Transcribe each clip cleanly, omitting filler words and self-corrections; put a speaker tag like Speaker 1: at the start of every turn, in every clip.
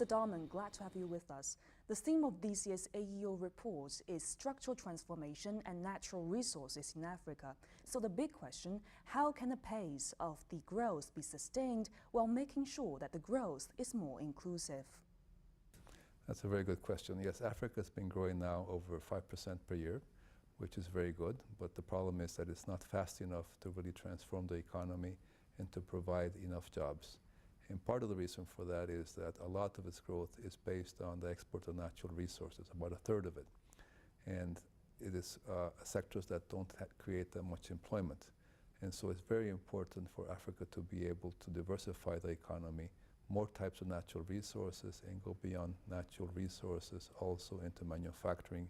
Speaker 1: Mr. Dahlman, glad to have you with us. The theme of this year's AEO report is structural transformation and natural resources in Africa. So the big question, how can the pace of the growth be sustained while making sure that the growth is more inclusive?
Speaker 2: That's a very good question. Yes, Africa has been growing now over 5% per year, which is very good, but the problem is that it's not fast enough to really transform the economy and to provide enough jobs. And part of the reason for that is that a lot of its growth is based on the export of natural resources, about a third of it. And it is sectors that don't create that much employment. And so it's very important for Africa to be able to diversify the economy, more types of natural resources, and go beyond natural resources also into manufacturing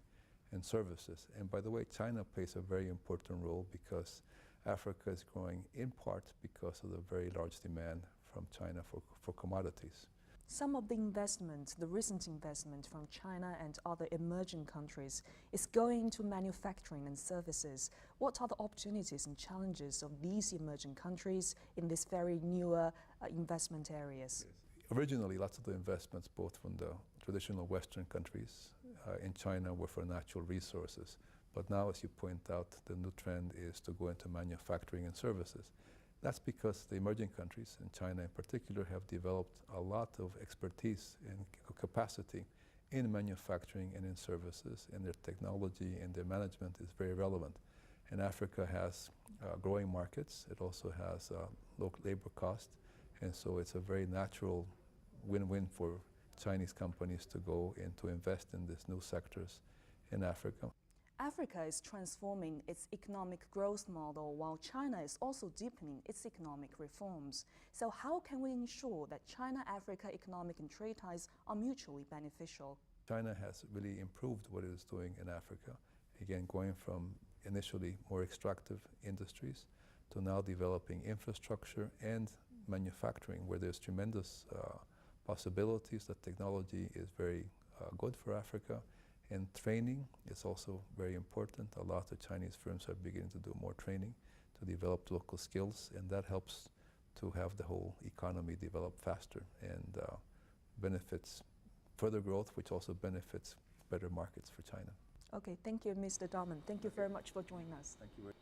Speaker 2: and services. And by the way, China plays a very important role because Africa is growing in part because of the very large demand from China for commodities.
Speaker 1: Some of the investment, the recent investment from China and other emerging countries is going into manufacturing and services. What are the opportunities and challenges of these emerging countries in these very newer investment areas?
Speaker 2: Yes. Originally, lots of the investments, both from the traditional Western countries in China, were for natural resources. But now, as you point out, the new trend is to go into manufacturing and services. That's because the emerging countries, and China in particular, have developed a lot of expertise and capacity in manufacturing and in services, and their technology and their management is very relevant. And Africa has growing markets. It also has low labor cost, and so it's a very natural win-win for Chinese companies to go and to invest in these new sectors in Africa.
Speaker 1: Africa is transforming its economic growth model while China is also deepening its economic reforms. So how can we ensure that China-Africa economic and trade ties are mutually beneficial?
Speaker 2: China has really improved what it is doing in Africa, again going from initially more extractive industries to now developing infrastructure and manufacturing where there's tremendous possibilities. The technology is very good for Africa. And training is also very important. A lot of Chinese firms are beginning to do more training to develop local skills, and that helps to have the whole economy develop faster and benefits further growth, which also benefits better markets for China.
Speaker 1: Okay, thank you, Mr. Dahlman. Thank you very much for joining us.
Speaker 2: Thank you.